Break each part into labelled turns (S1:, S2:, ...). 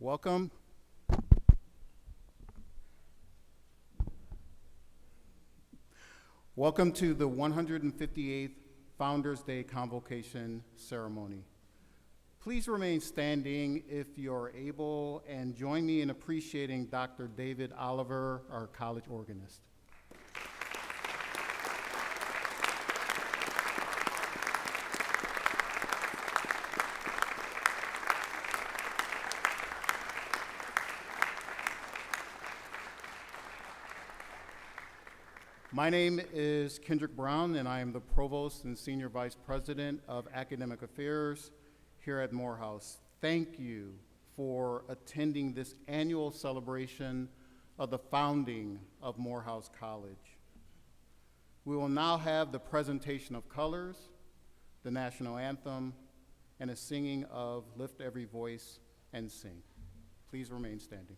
S1: Welcome. Welcome to the 158th Founder'S Day Convocation ceremony. Please remain standing if you're able, and join me in appreciating Dr. David Oliver, our college organist. My name is Kendrick Brown, and I am the Provost and Senior Vice President of Academic Affairs here at Morehouse. Thank you for attending this annual celebration of the founding of Morehouse College. We will now have the presentation of colors, the national anthem, and a singing of Lift Every Voice and Sing. Please remain standing.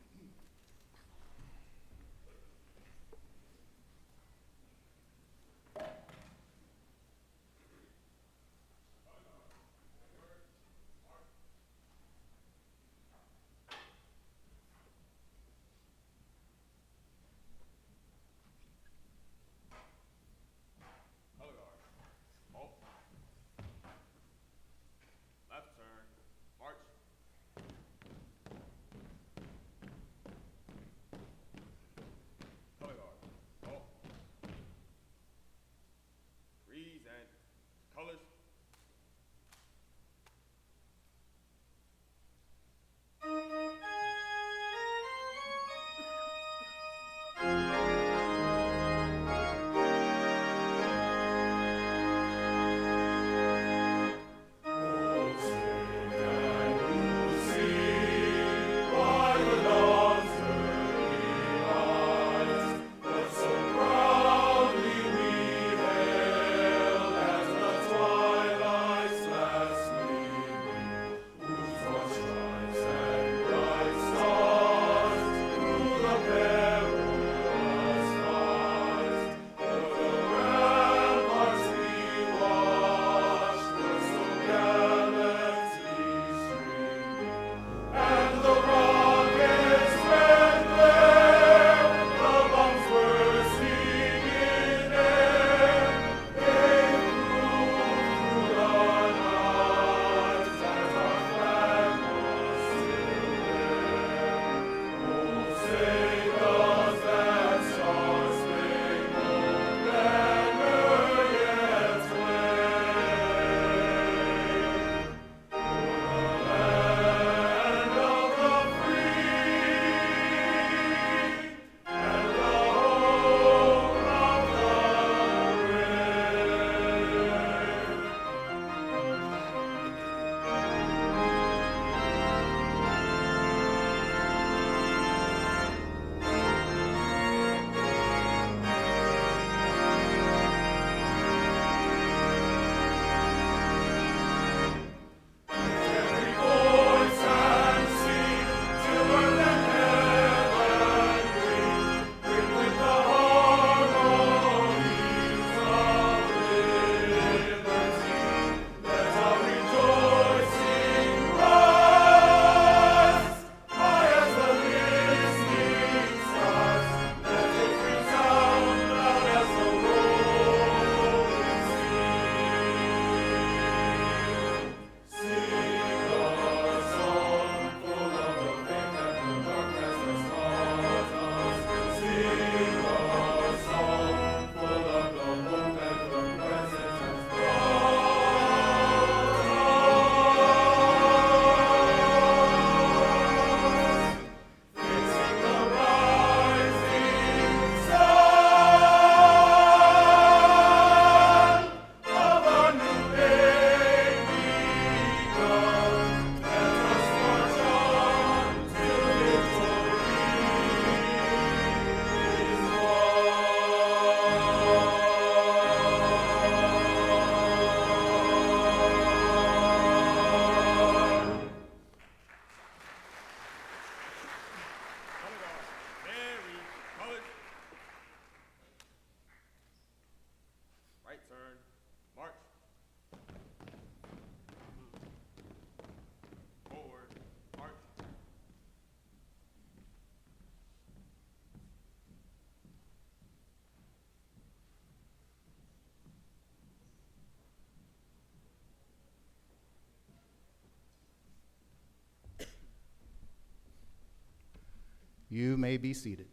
S1: You may be seated.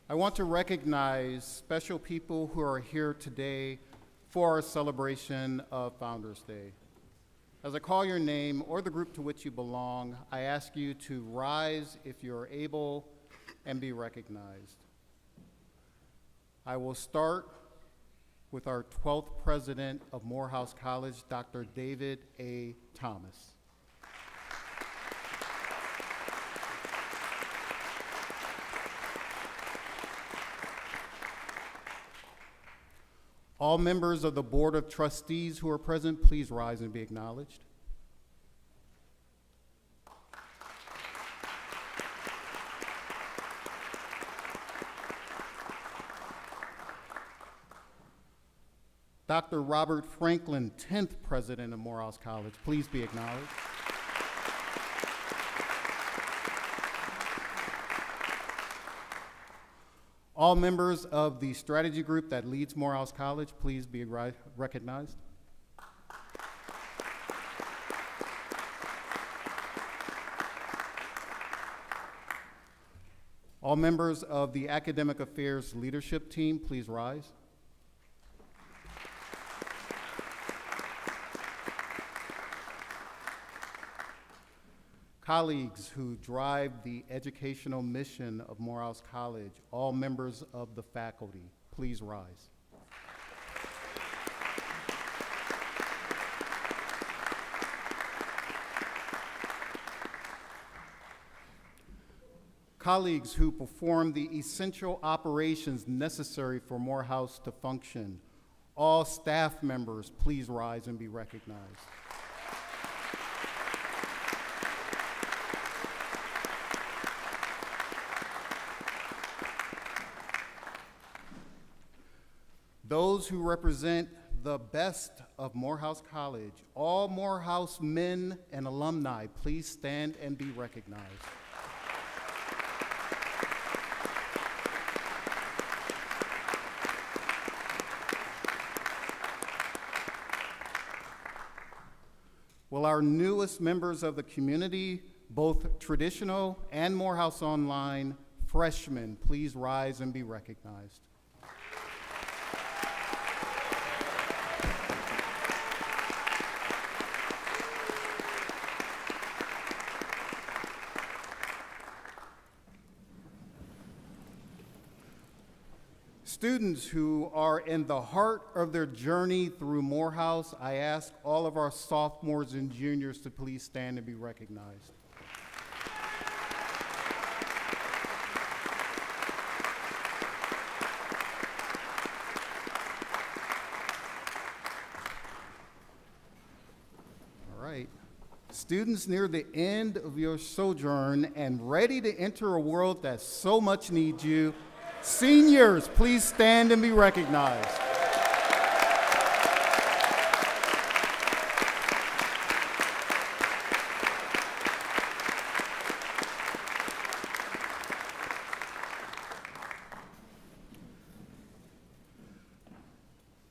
S1: I want to recognize special people who are here today for our celebration of Founder's Day. As I call your name or the group to which you belong, I ask you to rise if you're able and be recognized. I will start with our 12th president of Morehouse College, Dr. David A. Thomas. All members of the Board of Trustees who are present, please rise and be acknowledged. Dr. Robert Franklin, 10th President of Morehouse College, please be acknowledged. All members of the strategy group that leads Morehouse College, please be recognized. All members of the Academic Affairs leadership team, please rise. Colleagues who drive the educational mission of Morehouse College, all members of the faculty, please rise. Colleagues who perform the essential operations necessary for Morehouse to function, all staff members, please rise and be recognized. Those who represent the best of Morehouse College, all Morehouse men and alumni, please stand and be recognized. Will our newest members of the community, both traditional and Morehouse Online, freshmen, please rise and be recognized. Students who are in the heart of their journey through Morehouse, I ask all of our sophomores and juniors to please stand and be recognized. All right. Students near the end of your sojourn and ready to enter a world that so much needs you, seniors, please stand and be recognized.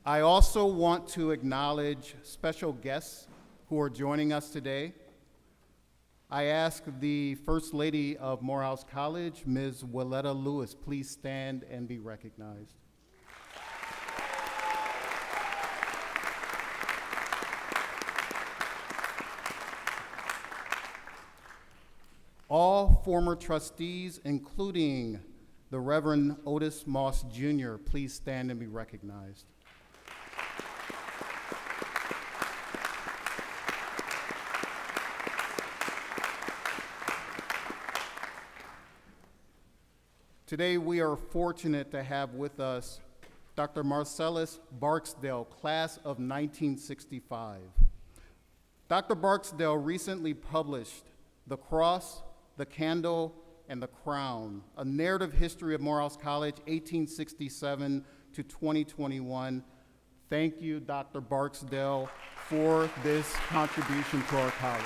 S1: I also want to acknowledge special guests who are joining us today. I ask the First Lady of Morehouse College, Ms. Willetta Lewis, please stand and be recognized. All former trustees, including the Reverend Otis Moss Jr., please stand and be recognized. Today, we are fortunate to have with us Dr. Marcellus Barksdale, class of 1965. Dr. Barksdale recently published The Cross, the Candle, and the Crown, a narrative history of Morehouse College, 1867 to 2021. Thank you, Dr. Barksdale, for this contribution to our college.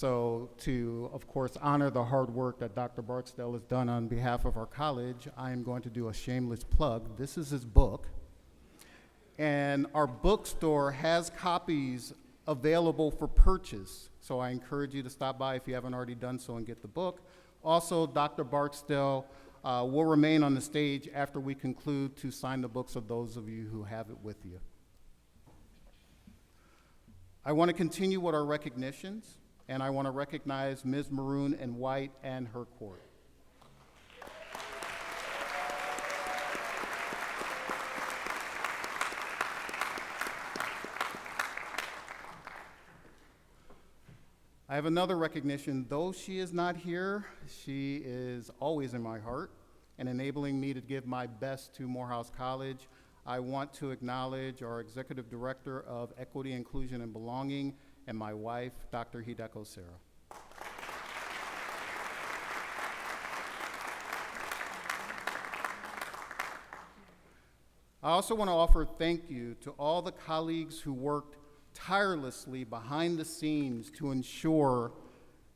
S1: So to, of course, honor the hard work that Dr. Barksdale has done on behalf of our college, I am going to do a shameless plug. This is his book. And our bookstore has copies available for purchase. So I encourage you to stop by if you haven't already done so and get the book. Also, Dr. Barksdale will remain on the stage after we conclude to sign the books of those of you who have it with you. I want to continue with our recognitions, and I want to recognize Ms. Maroon and White and her court. I have another recognition. Though she is not here, she is always in my heart and enabling me to give my best to Morehouse College. I want to acknowledge our Executive Director of Equity, Inclusion, and Belonging, and my wife, Dr. Hideko Sarah. I also want to offer thank you to all the colleagues who worked tirelessly behind the scenes to ensure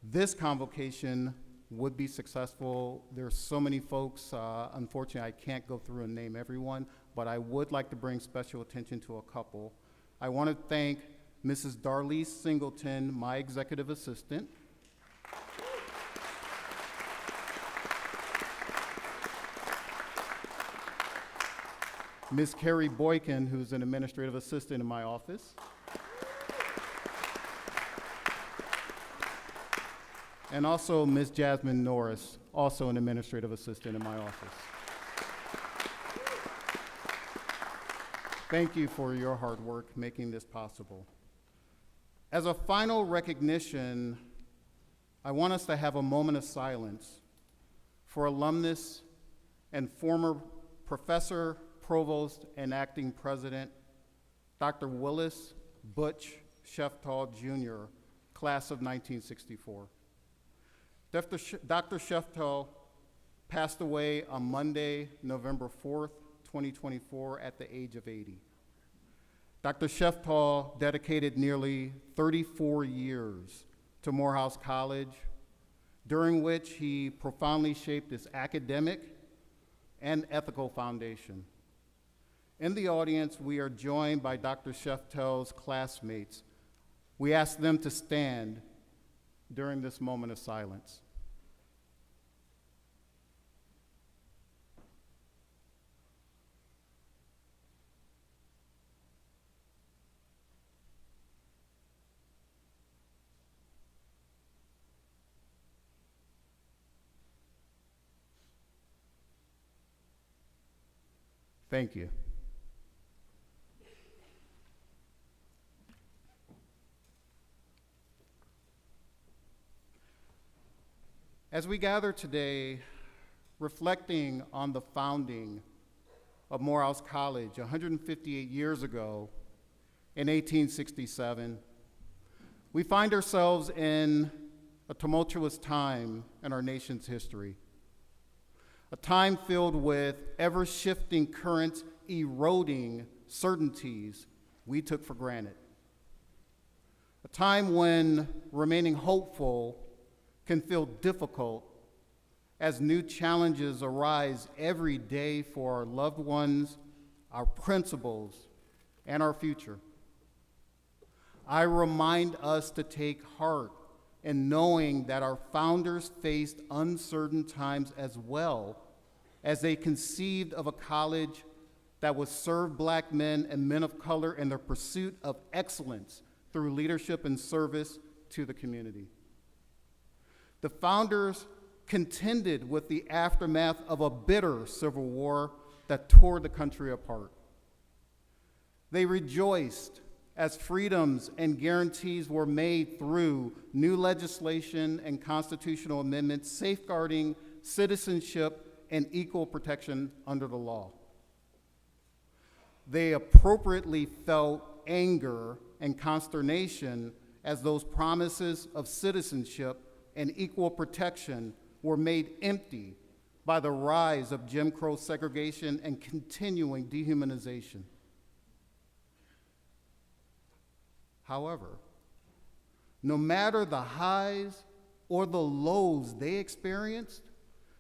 S1: this convocation would be successful. There's so many folks, unfortunately I can't go through and name everyone, but I would like to bring special attention to a couple. I want to thank Mrs. Darlise Singleton, my executive assistant. Ms. Carrie Boykin, who's an administrative assistant in my office. And also Ms. Jasmine Norris, also an administrative assistant in my office. Thank you for your hard work making this possible. As a final recognition, I want us to have a moment of silence for alumnus and former professor, provost, and acting president, Dr. Willis Butch Sheftall, Jr., class of 1964. Dr. Sheftall passed away on Monday, November 4th, 2024, at the age of 80. Dr. Sheftall dedicated nearly 34 years to Morehouse College, during which he profoundly shaped its academic and ethical foundation. In the audience, we are joined by Dr. Sheftall's classmates. We ask them to stand during this moment of silence. Thank you. As we gather today, reflecting on the founding of Morehouse College 158 years ago in 1867, we find ourselves in a tumultuous time in our nation's history. A time filled with ever-shifting currents eroding certainties we took for granted. A time when remaining hopeful can feel difficult as new challenges arise every day for our loved ones, our principles, and our future. I remind us to take heart in knowing that our founders faced uncertain times as well as they conceived of a college that would serve Black men and men of color in their pursuit of excellence through leadership and service to the community. The founders contended with the aftermath of a bitter civil war that tore the country apart. They rejoiced as freedoms and guarantees were made through new legislation and constitutional amendments safeguarding citizenship and equal protection under the law. They appropriately felt anger and consternation as those promises of citizenship and equal protection were made empty by the rise of Jim Crow segregation and continuing dehumanization. However, no matter the highs or the lows they experienced,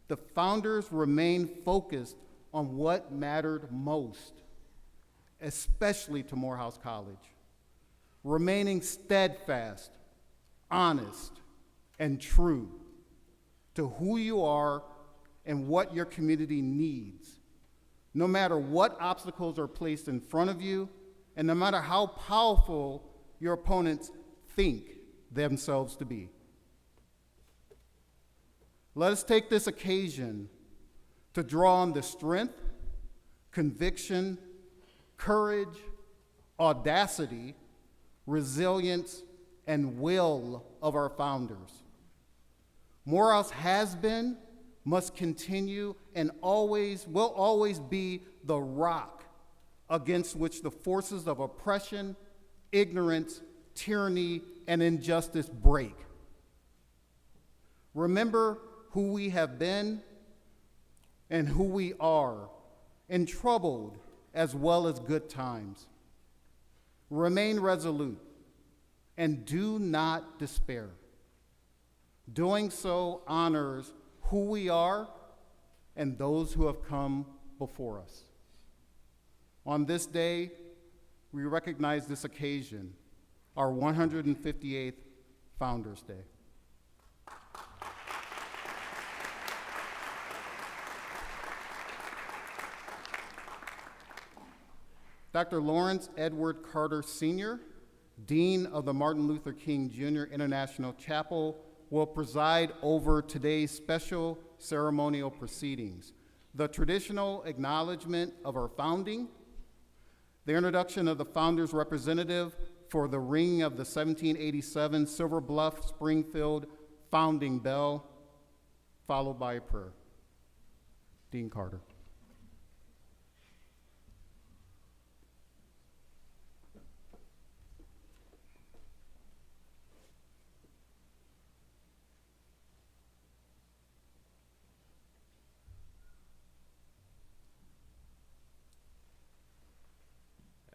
S1: the founders remained focused on what mattered most, especially to Morehouse College, remaining steadfast, honest, and true to who you are and what your community needs, no matter what obstacles are placed in front of you, and no matter how powerful your opponents think themselves to be. Let us take this occasion to draw on the strength, conviction, courage, audacity, resilience, and will of our founders. Morehouse has been, must continue, and will always be the rock against which the forces of oppression, ignorance, tyranny, and injustice break. Remember who we have been and who we are, in troubled as well as good times. Remain resolute and do not despair. Doing so honors who we are and those who have come before us. On this day, we recognize this occasion, our 158th Founder's Day. Dr. Lawrence Edward Carter Sr., Dean of the Martin Luther King Jr. International Chapel, will preside over today's special ceremonial proceedings, the traditional acknowledgement of our founding, the introduction of the founder's representative for the ringing of the 1787 Silver Bluff Springfield founding bell, followed by a prayer. Dean Carter.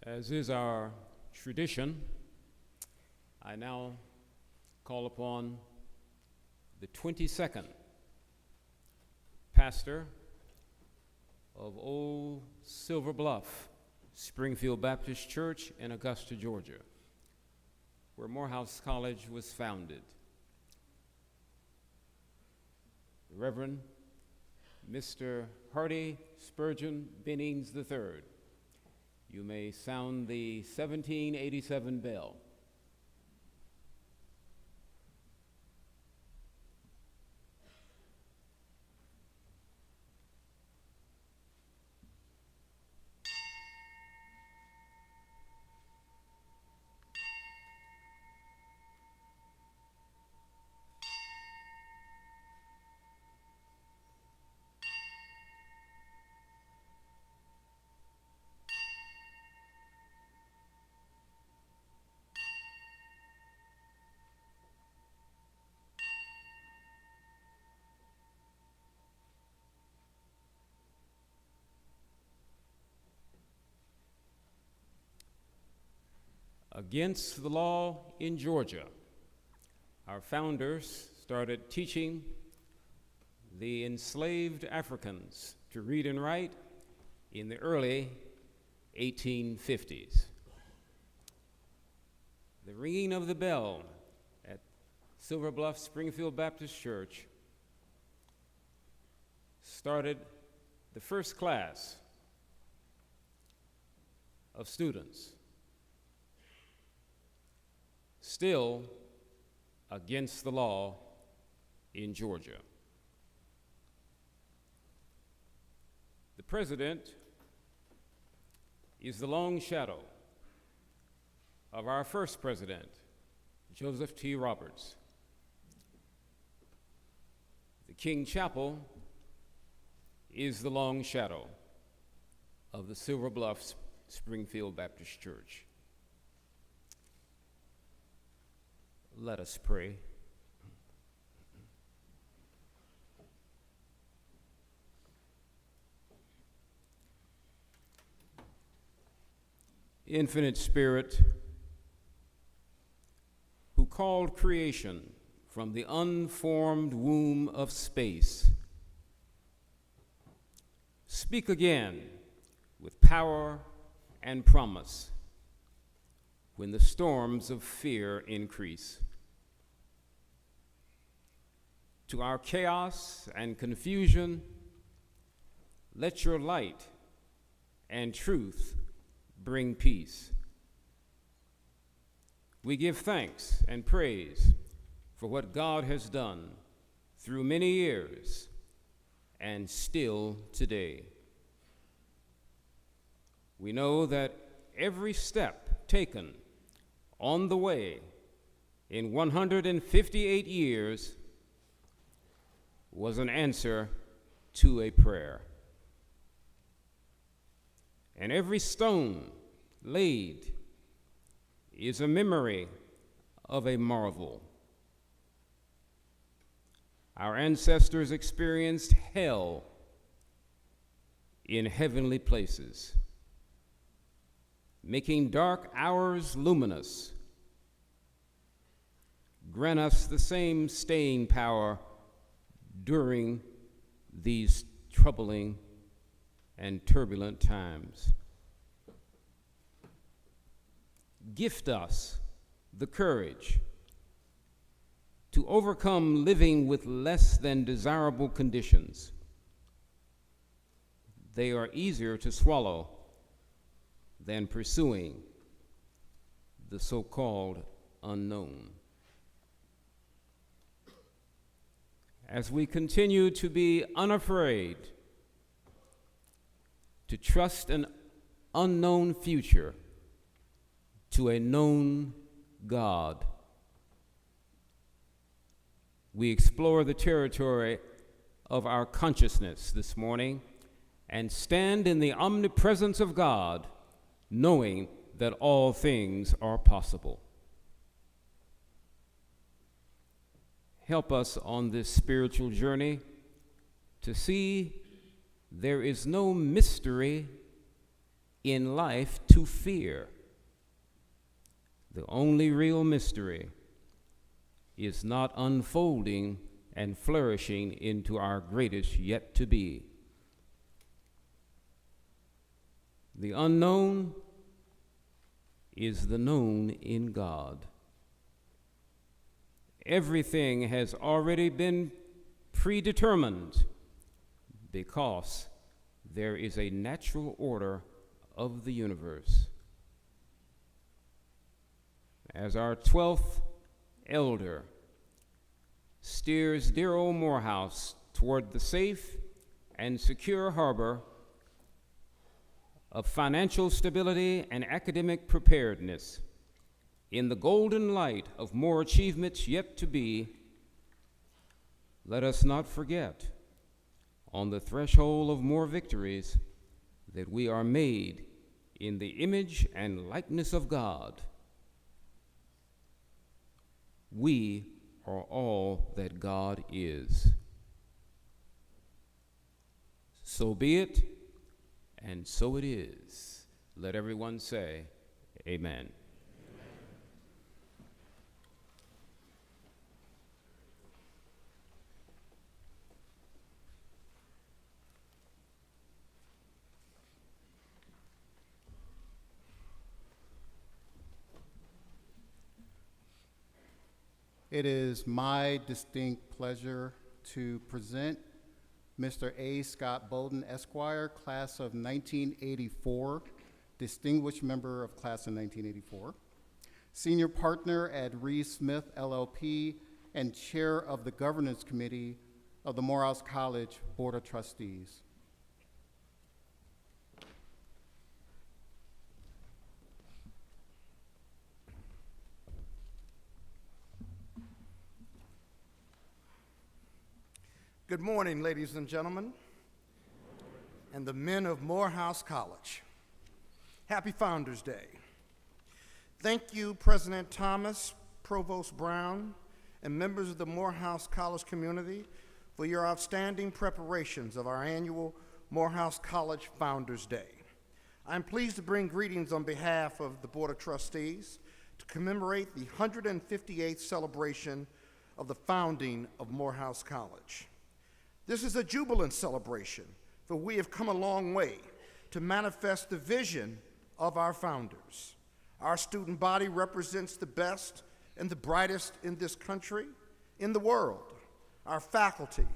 S2: As is our tradition, I now call upon the 22nd pastor of Old Silver Bluff, Springfield Baptist Church in Augusta, Georgia, where Morehouse College was founded, the Reverend Mr. Hardy Spurgeon Bennings III. You may sound the 1787 bell. Against the law in Georgia, our founders started teaching the enslaved Africans to read and write in the early 1850s. The ringing of the bell at Silver Bluff Springfield Baptist Church started the first class of students, still against the law in Georgia. The president is the long shadow of our first president, Joseph T. Roberts. The King Chapel is the long shadow of the Silver Bluff Springfield Baptist Church. Let us pray. Infinite Spirit, who called creation from the unformed womb of space. Speak again with power and promise when the storms of fear increase. To our chaos and confusion, let your light and truth bring peace. We give thanks and praise for what God has done through many years and still today. We know that every step taken on the way in 158 years was an answer to a prayer. And every stone laid is a memory of a marvel. Our ancestors experienced hell in heavenly places, making dark hours luminous. Grant us the same staying power during these troubling and turbulent times. Gift us the courage to overcome living with less than desirable conditions. They are easier to swallow than pursuing the so-called unknown. As we continue to be unafraid to trust an unknown future to a known God, we explore the territory of our consciousness this morning and stand in the omnipresence of God, knowing that all things are possible. Help us on this spiritual journey to see there is no mystery in life to fear. The only real mystery is not unfolding and flourishing into our greatest yet to be. The unknown is the known in God. Everything has already been predetermined because there is a natural order of the universe. As our 12th elder steers dear old Morehouse toward the safe and secure harbor of financial stability and academic preparedness, in the golden light of more achievements yet to be, let us not forget, on the threshold of more victories, that we are made in the image and likeness of God. We are all that God is. So be it, and so it is. Let everyone say, amen.
S1: It is my distinct pleasure to present Mr. A. Scott Bowden, Esquire, class of 1984, distinguished member of class of 1984, senior partner at Reed Smith LLP, and chair of the governance committee of the Morehouse College Board of Trustees.
S3: Good morning, ladies and gentlemen, and the men of Morehouse College. Happy Founder's Day. Thank you, President Thomas, Provost Brown, and members of the Morehouse College community for your outstanding preparations of our annual Morehouse College Founder's Day. I'm pleased to bring greetings on behalf of the Board of Trustees to commemorate the 158th celebration of the founding of Morehouse College. This is a jubilant celebration, for we have come a long way to manifest the vision of our founders. Our student body represents the best and the brightest in this country, in the world. Our faculty,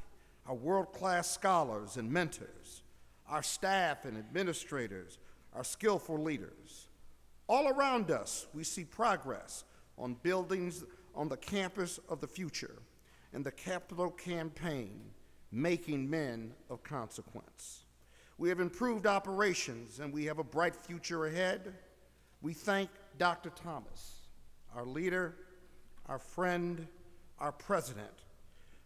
S3: our world-class scholars and mentors, our staff and administrators, our skillful leaders. All around us, we see progress on buildings on the campus of the future and the capital campaign, Making Men of Consequence. We have improved operations and we have a bright future ahead. We thank Dr. Thomas, our leader, our friend, our president,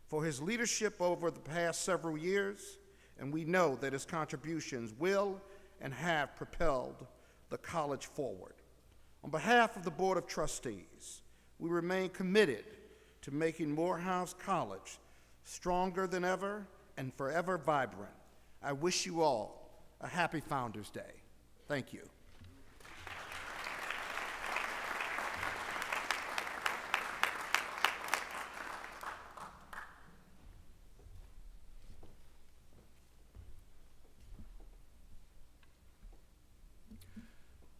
S3: for his leadership over the past several years, and we know that his contributions will and have propelled the college forward. On behalf of the Board of Trustees, we remain committed to making Morehouse College stronger than ever and forever vibrant. I wish you all a happy Founder's Day. Thank you.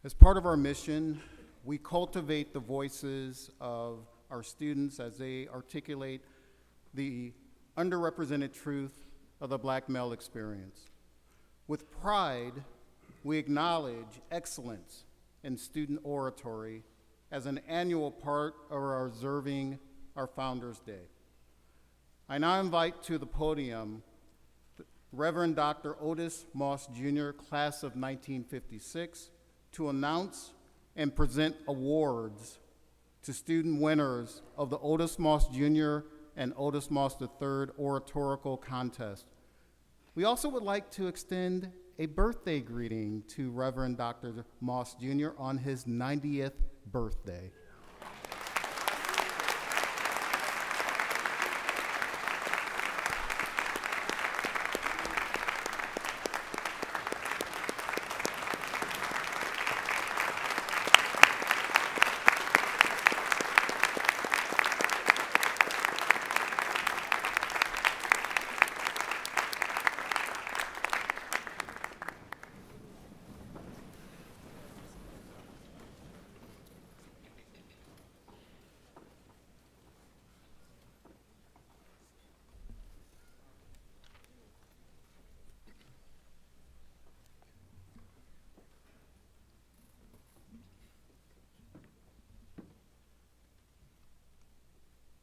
S1: As part of our mission, we cultivate the voices of our students as they articulate the underrepresented truth of the Black male experience. With pride, we acknowledge excellence in student oratory as an annual part of our observing our Founders' Day. I now invite to the podium Reverend Dr. Otis Moss Jr., class of 1956, to announce and present awards to student winners of the Otis Moss Jr. and Otis Moss III Oratorical contest. We also would like to extend a birthday greeting to Reverend Dr. Moss Jr. on his 90th birthday.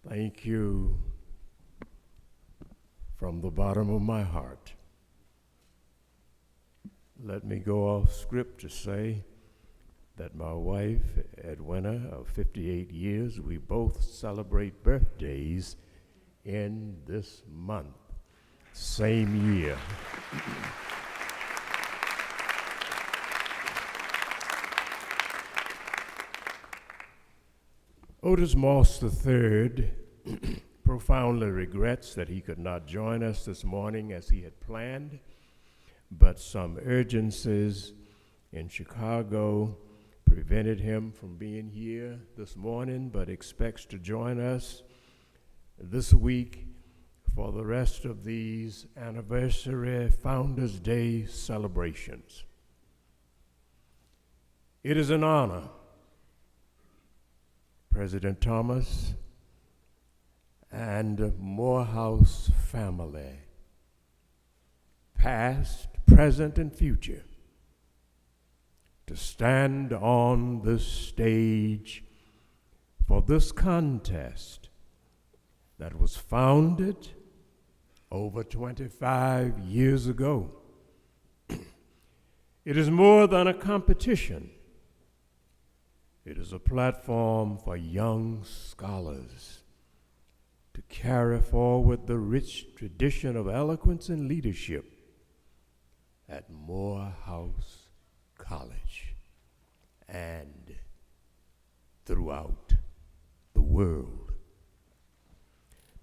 S4: Thank you from the bottom of my heart. Let me go off script to say that my wife, Edwina, of 58 years, we both celebrate birthdays in this month, same year. Otis Moss III profoundly regrets that he could not join us this morning as he had planned, but some urgencies in Chicago prevented him from being here this morning, but expects to join us this week for the rest of these anniversary Founders' Day celebrations. It is an honor, President Thomas and Morehouse family, past, present, and future, to stand on this stage for this contest that was founded over 25 years ago. It is more than a competition. It is a platform for young scholars to carry forward the rich tradition of eloquence and leadership at Morehouse College and throughout the world.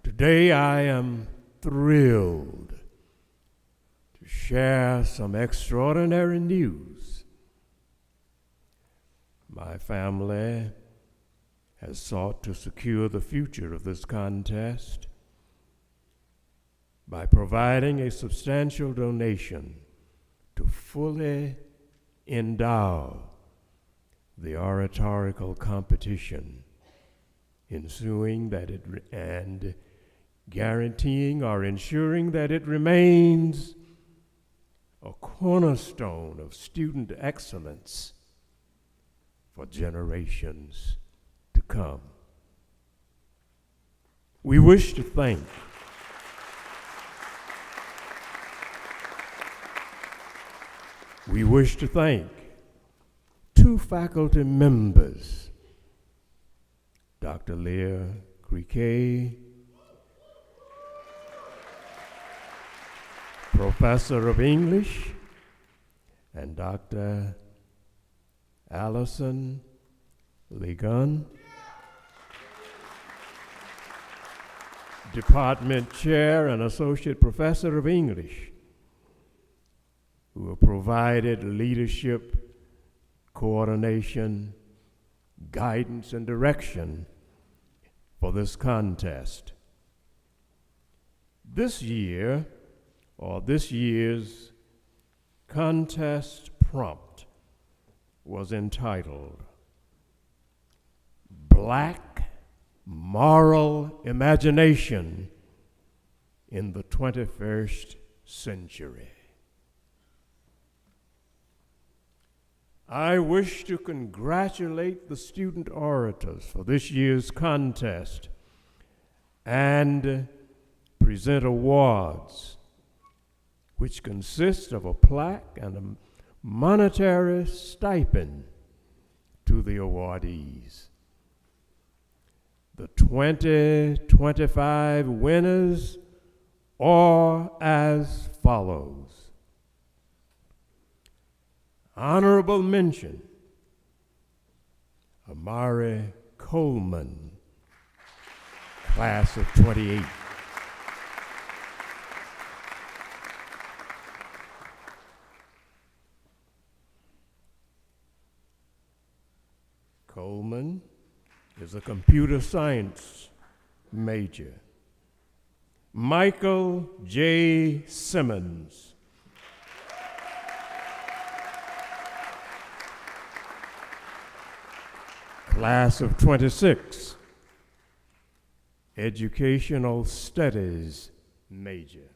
S4: Today I am thrilled to share some extraordinary news. My family has sought to secure the future of this contest by providing a substantial donation to fully endow the oratorical competition, ensuring that and guaranteeing or ensuring that it remains a cornerstone of student excellence for generations to come. We wish to thank two faculty members, Dr. Leah Criquet, Professor of English, and Dr. Allison Ligon, Department Chair and Associate Professor of English, who have provided leadership, coordination, guidance, and direction for this contest. This year's contest prompt was entitled Black Moral Imagination in the 21st Century. I wish to congratulate the student orators for this year's contest and present awards, which consist of a plaque and a monetary stipend to the awardees. The 2025 winners are as follows. Honorable mention, Amari Coleman, class of 28. Coleman is a computer science major. Michael J. Simmons, class of 26, educational studies major.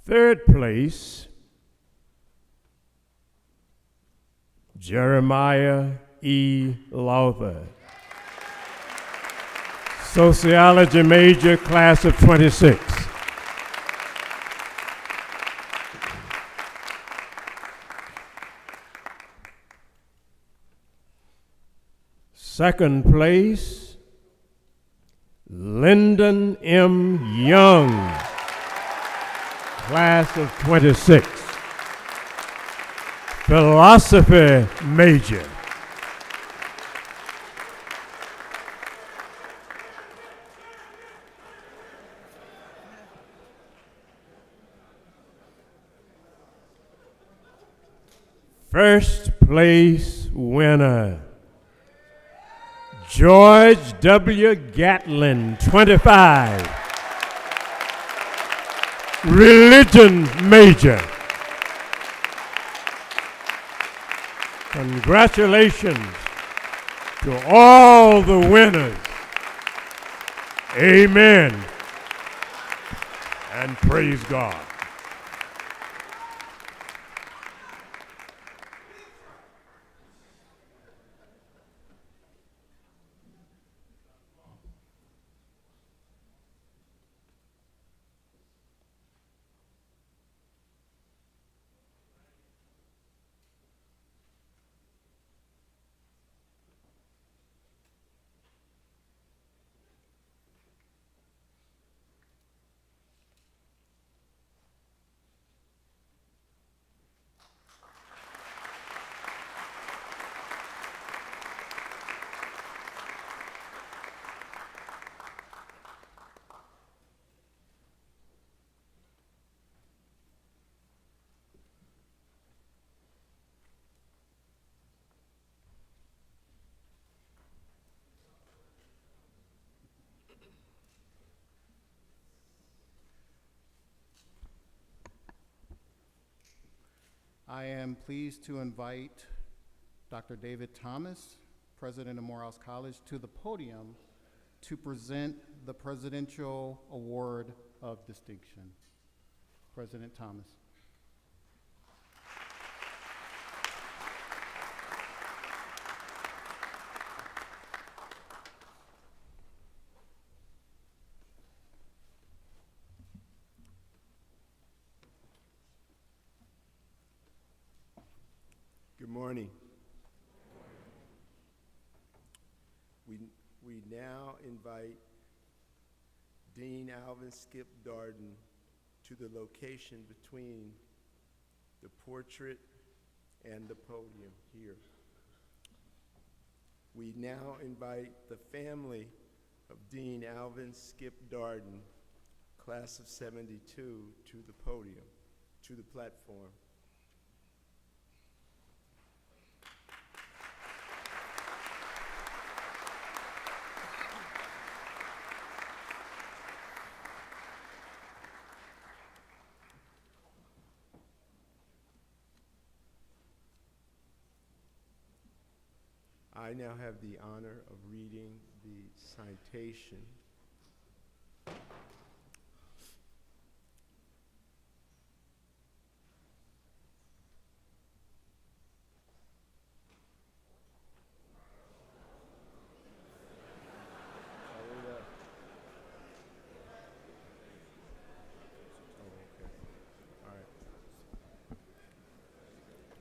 S4: Third place, Jeremiah E. Lowther, sociology major, class of 26. Second place, Lyndon M. Young, class of 26, philosophy major. First place winner, George W. Gatlin, 25, religion major. Congratulations to all the winners. Amen. And praise God.
S1: I am pleased to invite Dr. David Thomas, President of Morehouse College, to the podium to present the Presidential Award of Distinction. President Thomas.
S5: Good morning. We now invite Dean Alvin Skip Darden to the location between the portrait and the podium here. We now invite the family of Dean Alvin Skip Darden, class of '72, to the podium, to the platform. I now have the honor of reading the citation.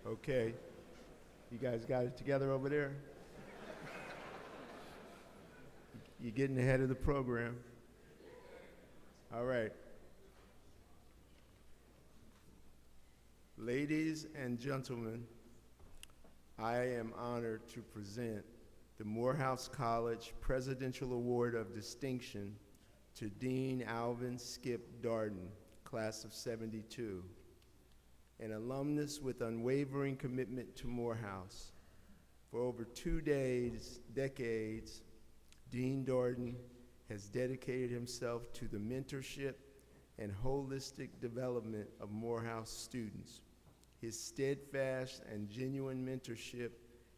S5: Okay. You guys got it together over there? You're getting ahead of the program. All right. Ladies and gentlemen, I am honored to present the Morehouse College Presidential Award of Distinction to Dean Alvin Skip Darden, class of '72, an alumnus with unwavering commitment to Morehouse. For over 2 decades, Dean Darden has dedicated himself to the mentorship and holistic development of Morehouse students. His steadfast and genuine mentorship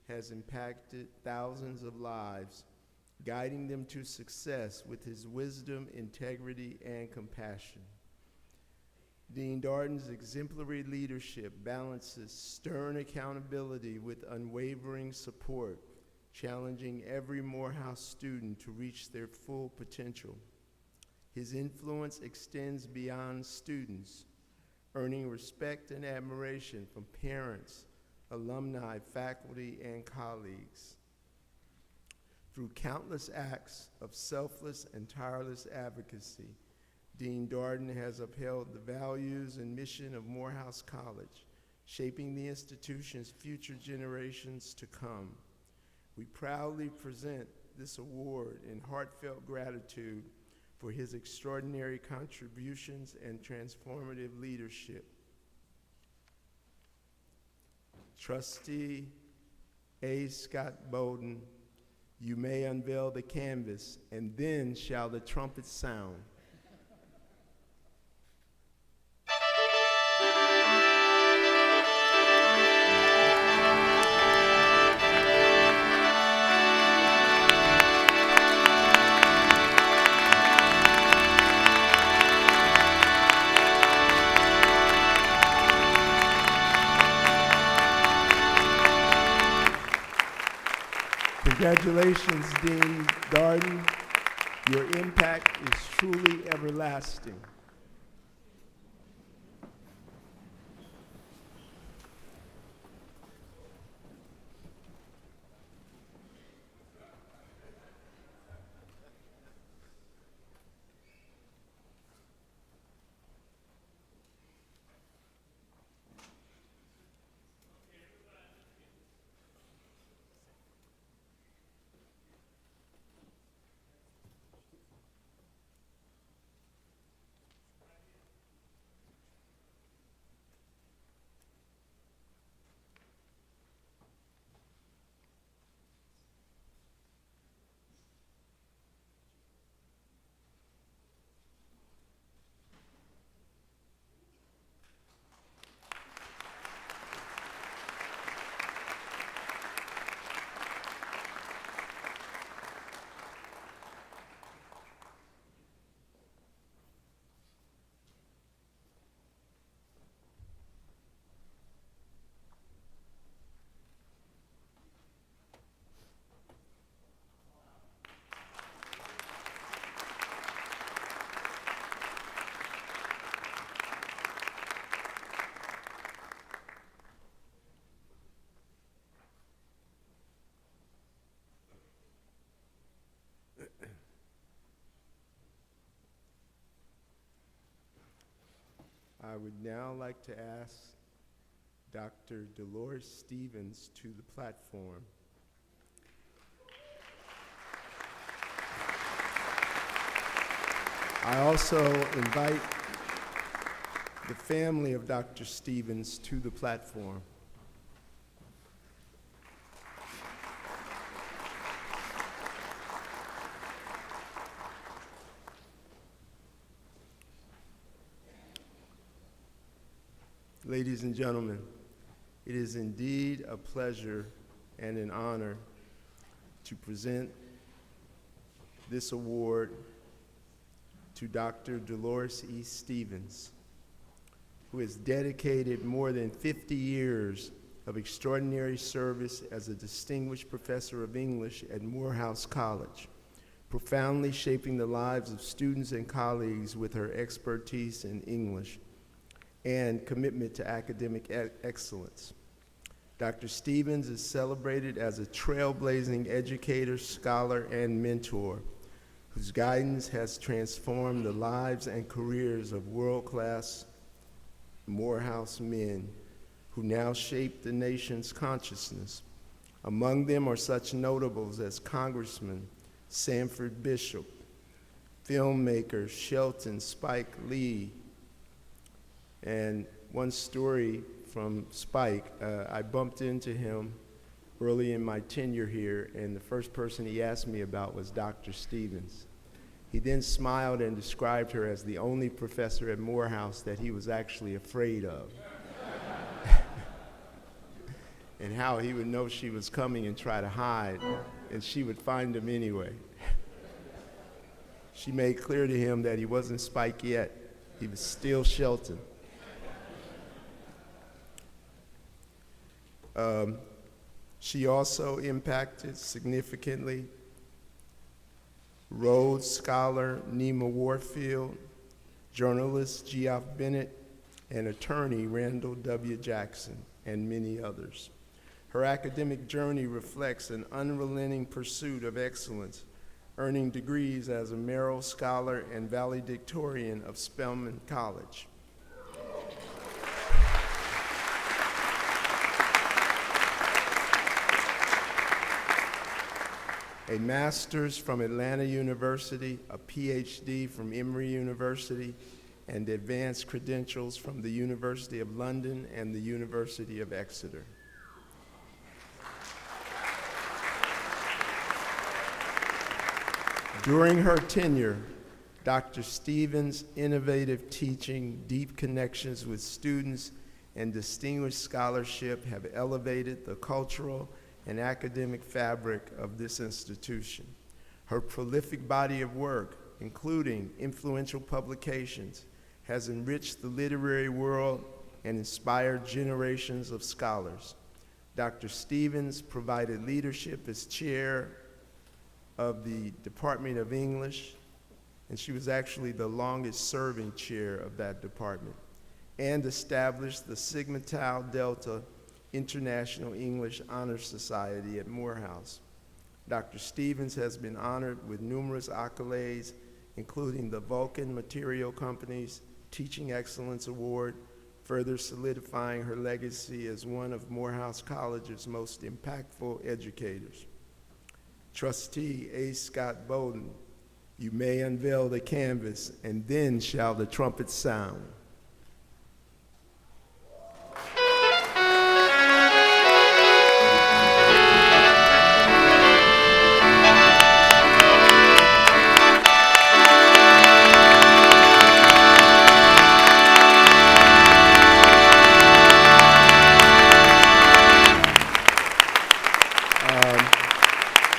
S5: has impacted thousands of lives, guiding them to success with his wisdom, integrity, and compassion. Dean Darden's exemplary leadership balances stern accountability with unwavering support, challenging every Morehouse student to reach their full potential. His influence extends beyond students, earning respect and admiration from parents, alumni, faculty, and colleagues. Through countless acts of selfless and tireless advocacy, Dean Darden has upheld the values and mission of Morehouse College, shaping the institution's future generations to come. We proudly present this award in heartfelt gratitude for his extraordinary contributions and transformative leadership. Trustee A. Scott Bowden, you may unveil the canvas, and then shall the trumpets sound. Congratulations, Dean Darden. Your impact is truly everlasting. I would now like to ask Dr. Dolores Stevens to the platform. I also invite the family of Dr. Stevens to the platform. Ladies and gentlemen, it is indeed a pleasure and an honor to present this award to Dr. Dolores E. Stevens, who has dedicated more than 50 years of extraordinary service as a distinguished professor of English at Morehouse College, profoundly shaping the lives of students and colleagues with her expertise in English and commitment to academic excellence. Dr. Stevens is celebrated as a trailblazing educator, scholar, and mentor whose guidance has transformed the lives and careers of world-class Morehouse men who now shape the nation's consciousness. Among them are such notables as Congressman Sanford Bishop, filmmaker Shelton Spike Lee, and one story from Spike, I bumped into him early in my tenure here, and the first person he asked me about was Dr. Stevens. He then smiled and described her as the only professor at Morehouse that he was actually afraid of. And how he would know she was coming and try to hide, and she would find him anyway. She made clear to him that he wasn't Spike yet. He was still Shelton. She also impacted significantly Rhodes Scholar Nima Warfield, journalist Geoff Bennett, and attorney Randall W. Jackson, and many others. Her academic journey reflects an unrelenting pursuit of excellence, earning degrees as a Merrill Scholar and valedictorian of Spelman College. A master's from Atlanta University, a PhD from Emory University, and advanced credentials from the University of London and the University of Exeter. During her tenure, Dr. Stevens' innovative teaching, deep connections with students, and distinguished scholarship have elevated the cultural and academic fabric of this institution. Her prolific body of work, including influential publications, has enriched the literary world and inspired generations of scholars. Dr. Stevens provided leadership as chair of the Department of English, and she was actually the longest serving chair of that department, and established the Sigma Tau Delta International English Honor Society at Morehouse. Dr. Stevens has been honored with numerous accolades, including the Vulcan Material Company's Teaching Excellence Award, further solidifying her legacy as one of Morehouse College's most impactful educators. Trustee A. Scott Bowden, you may unveil the canvas, and then shall the trumpets sound.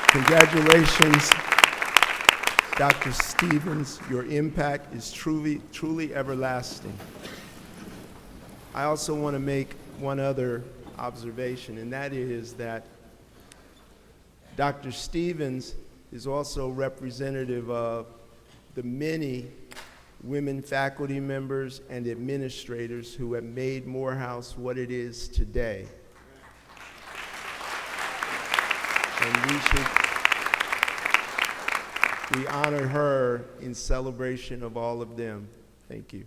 S5: Congratulations, Dr. Stevens. Your impact is truly everlasting. I also want to make one other observation, and that is that Dr. Stevens is also representative of the many women faculty members and administrators who have made Morehouse what it is today. And we honor her in celebration of all of them. Thank you.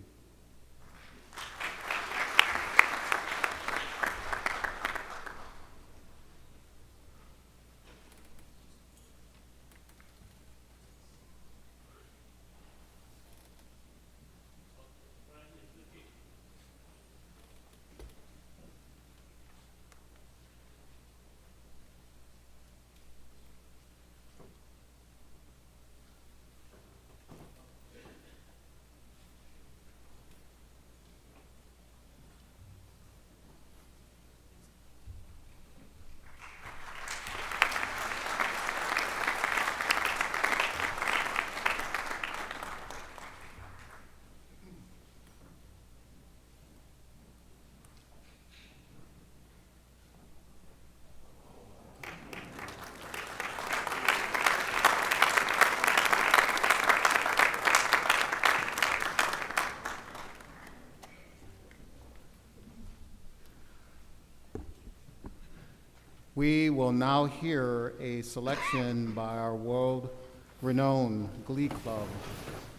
S1: We will now hear a selection by our world-renowned Glee Club.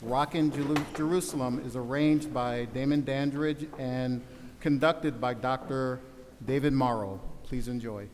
S1: Rockin' Jerusalem is arranged by Damon Dandridge and conducted by Dr. David Morrow. Please enjoy.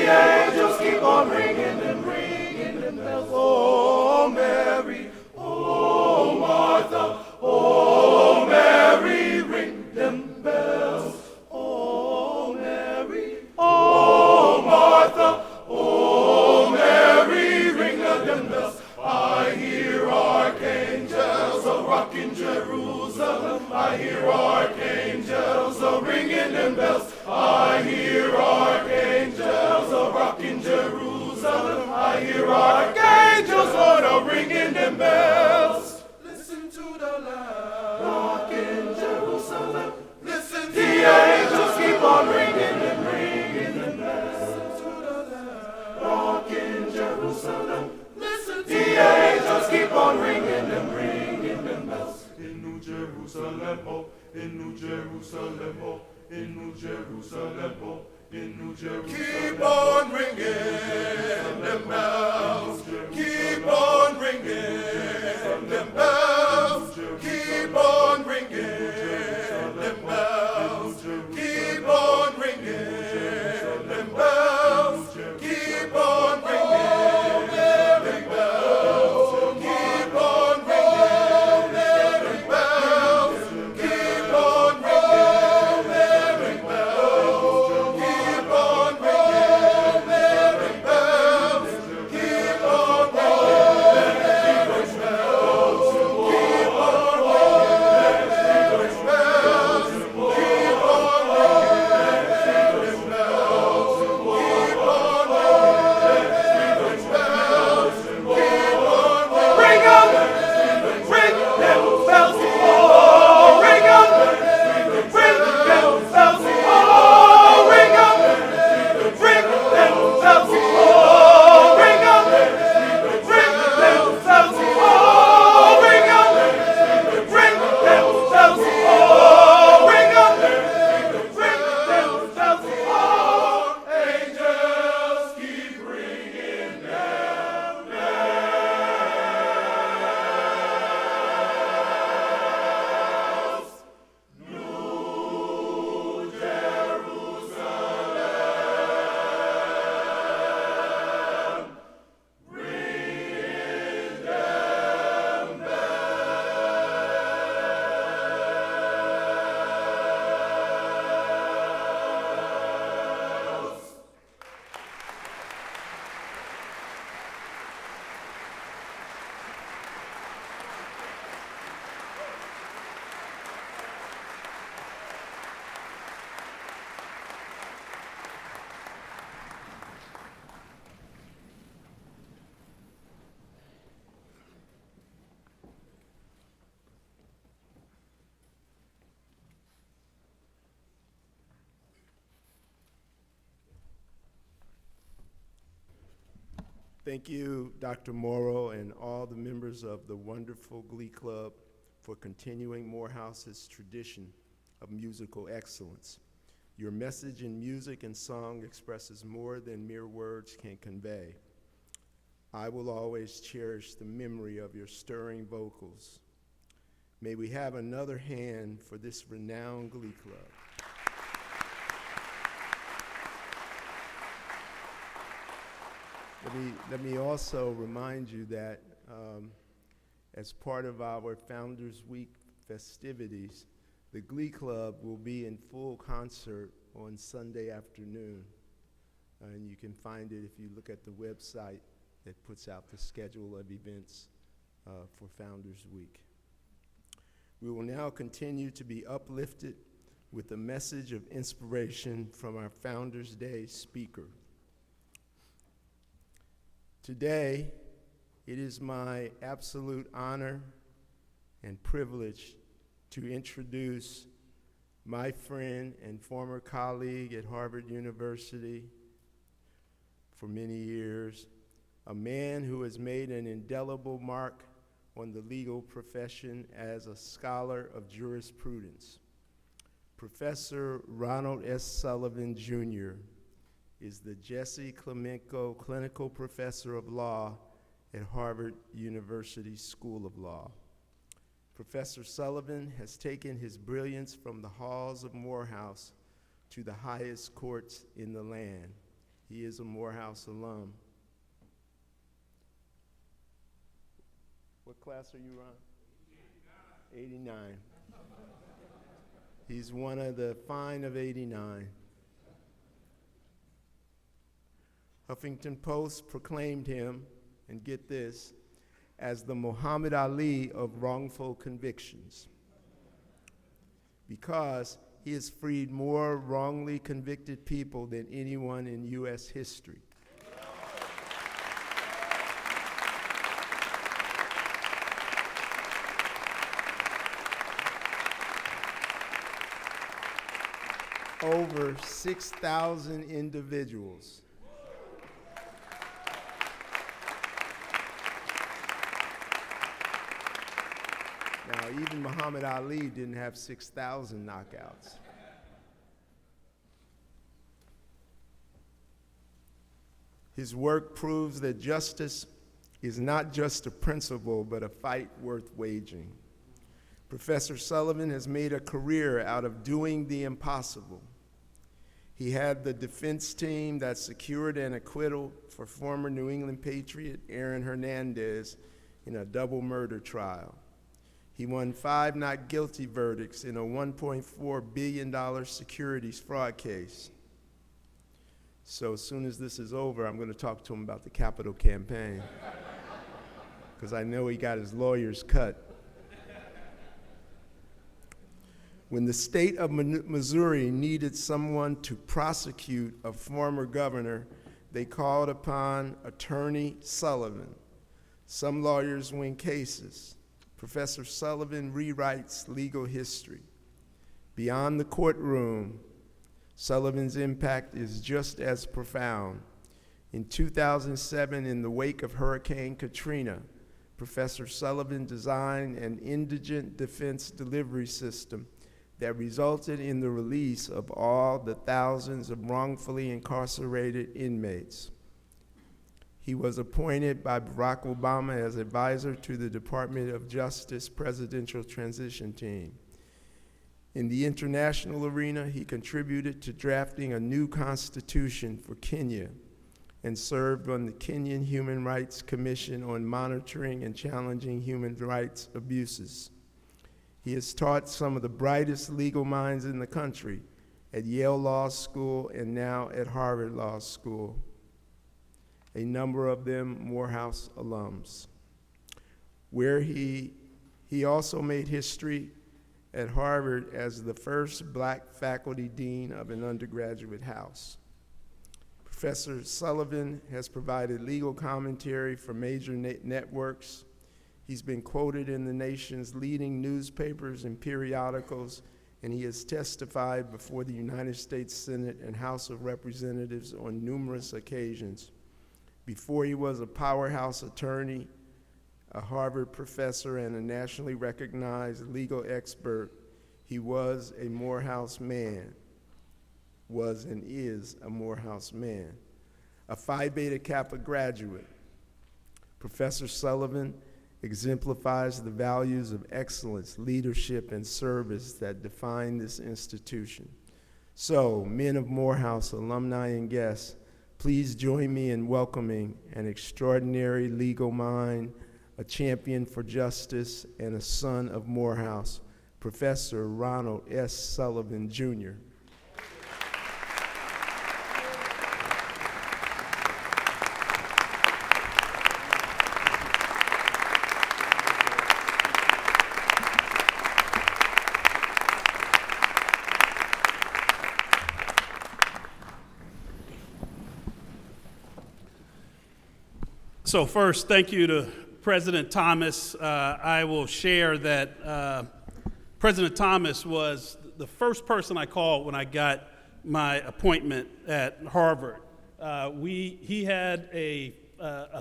S6: Keep on ringing them bells. Keep on ringing them bells. Keep on ringing them bells. Keep on ringing them bells. Keep on ringing them bells. Keep on ringing them bells. Keep on ringing them bells. Keep on ringing them bells. Keep on
S5: Thank you, Dr. Morrow, and all the members of the wonderful Glee Club for continuing Morehouse's tradition of musical excellence. Your message in music and song expresses more than mere words can convey. I will always cherish the memory of your stirring vocals. May we have another hand for this renowned Glee Club. Let me also remind you that as part of our Founders Week festivities, the Glee Club will be in full concert on Sunday afternoon. And you can find it if you look at the website that puts out the schedule of events for Founders Week. We will now continue to be uplifted with a message of inspiration from our Founders Day speaker. Today, it is my absolute honor and privilege to introduce my friend and former colleague at Harvard University for many years, a man who has made an indelible mark on the legal profession as a scholar of jurisprudence. Professor Ronald S. Sullivan, Jr. is the Jesse Clemenko Clinical Professor of Law at Harvard University School of Law. Professor Sullivan has taken his brilliance from the halls of Morehouse to the highest courts in the land. He is a Morehouse alum. What class are you on? 89. He's one of the fine of 89. Huffington Post proclaimed him, and get this, as the Muhammad Ali of wrongful convictions, because he has freed more wrongly convicted people than anyone in U.S. history. Over 6,000 individuals. Now, even Muhammad Ali didn't have 6,000 knockouts. His work proves that justice is not just a principle, but a fight worth waging. Professor Sullivan has made a career out of doing the impossible. He had the defense team that secured an acquittal for former New England Patriot Aaron Hernandez in a double murder trial. He won 5 not guilty verdicts in a $1.4 billion securities fraud case. So as soon as this is over, I'm going to talk to him about the Capitol campaign, because I know he got his lawyers cut. When the state of Missouri needed someone to prosecute a former governor, they called upon Attorney Sullivan. Some lawyers win cases. Professor Sullivan rewrites legal history. Beyond the courtroom, Sullivan's impact is just as profound. In 2007, in the wake of Hurricane Katrina, Professor Sullivan designed an indigent defense delivery system that resulted in the release of all the thousands of wrongfully incarcerated inmates. He was appointed by Barack Obama as advisor to the Department of Justice Presidential Transition Team. In the international arena, he contributed to drafting a new constitution for Kenya and served on the Kenyan Human Rights Commission on monitoring and challenging human rights abuses. He has taught some of the brightest legal minds in the country at Yale Law School and now at Harvard Law School, a number of them Morehouse alums, where he also made history at Harvard as the first black faculty dean of an undergraduate house. Professor Sullivan has provided legal commentary for major networks. He's been quoted in the nation's leading newspapers and periodicals, and he has testified before the United States Senate and House of Representatives on numerous occasions. Before he was a powerhouse attorney, a Harvard professor, and a nationally recognized legal expert, he was a Morehouse man, was and is a Morehouse man. A Phi Beta Kappa graduate, Professor Sullivan exemplifies the values of excellence, leadership, and service that define this institution. So, men of Morehouse, alumni and guests, please join me in welcoming an extraordinary legal mind, a champion for justice, and a son of Morehouse, Professor Ronald S. Sullivan, Jr.
S7: So first, thank you to President Thomas. I will share that President Thomas was the first person I called when I got my appointment at Harvard. He had a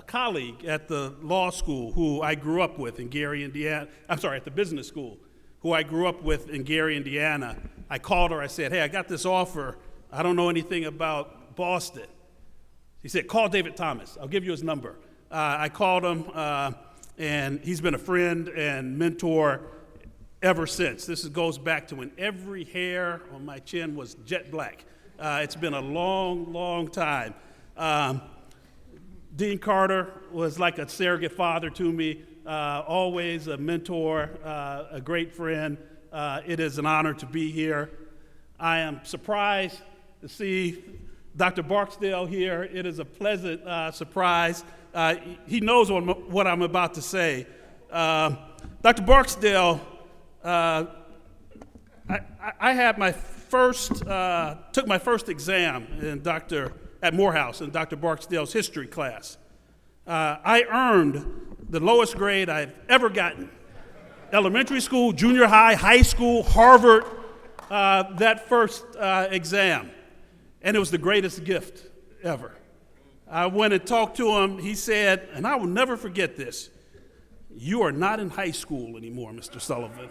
S7: colleague at the law school who I grew up with in Gary, Indiana. I'm sorry, at the business school, who I grew up with in Gary, Indiana. I called her. I said, "Hey, I got this offer. I don't know anything about Boston." He said, "Call David Thomas. I'll give you his number." I called him, and he's been a friend and mentor ever since. This goes back to when every hair on my chin was jet black. It's been a long, long time. Dean Carter was like a surrogate father to me, always a mentor, a great friend. It is an honor to be here. I am surprised to see Dr. Barksdale here. It is a pleasant surprise. He knows what I'm about to say. Dr. Barksdale, I had took my first exam at Morehouse in Dr. Barksdale's history class. I earned the lowest grade I've ever gotten. Elementary school, junior high, high school, Harvard, that first exam. And it was the greatest gift ever. I went and talked to him. He said, and I will never forget this, "You are not in high school anymore, Mr. Sullivan."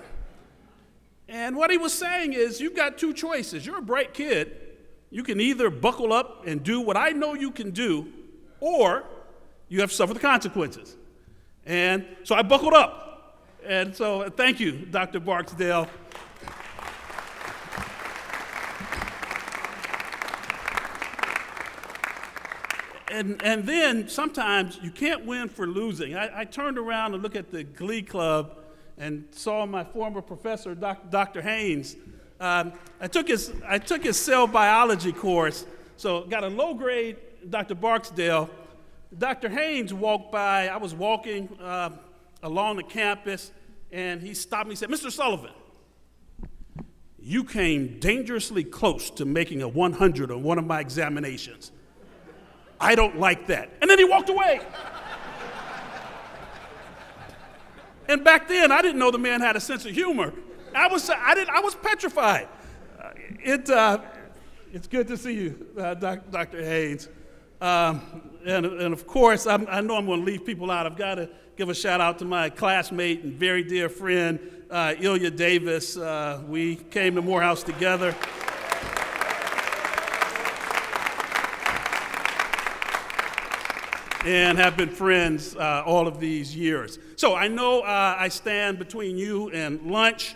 S7: And what he was saying is, you've got two choices. You're a bright kid. You can either buckle up and do what I know you can do, or you have to suffer the consequences. And so I buckled up. And so thank you, Dr. Barksdale. And then sometimes you can't win for losing. I turned around and looked at the Glee Club and saw my former professor, Dr. Haynes. I took his cell biology course, so got a low grade, Dr. Barksdale. Dr. Haynes walked by. I was walking along the campus, and he stopped me and said, "Mr. Sullivan, you came dangerously close to making a 100 on one of my examinations. I don't like that." And then he walked away. And back then, I didn't know the man had a sense of humor. I was petrified. It's good to see you, Dr. Haynes. And of course, I know I'm going to leave people out. I've got to give a shout out to my classmate and very dear friend, Ilya Davis. We came to Morehouse together. And have been friends all of these years. So I know I stand between you and lunch.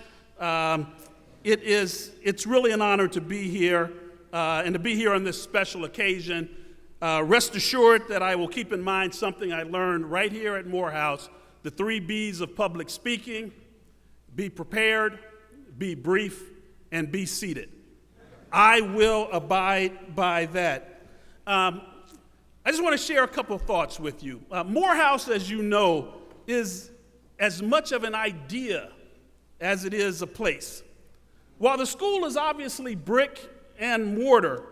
S7: It's really an honor to be here and to be here on this special occasion. Rest assured that I will keep in mind something I learned right here at Morehouse, the 3 B's of public speaking: be prepared, be brief, and be seated. I will abide by that. I just want to share a couple of thoughts with you. Morehouse, as you know, is as much of an idea as it is a place. While the school is obviously brick and mortar,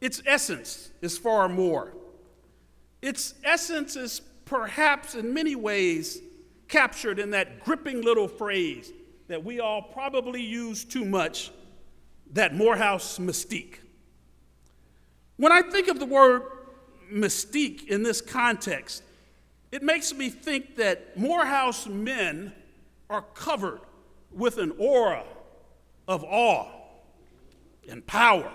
S7: its essence is far more. Its essence is perhaps in many ways captured in that gripping little phrase that we all probably use too much, that Morehouse mystique. When I think of the word mystique in this context, it makes me think that Morehouse men are covered with an aura of awe and power.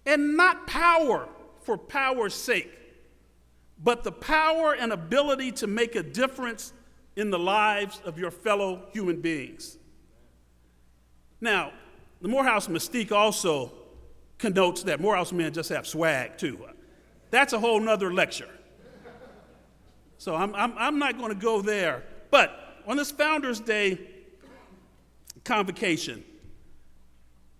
S7: And not power for power's sake, but the power and ability to make a difference in the lives of your fellow human beings. Now, the Morehouse mystique also connotes that Morehouse men just have swag too. That's a whole nother lecture. So I'm not going to go there. But on this Founder's Day Convocation,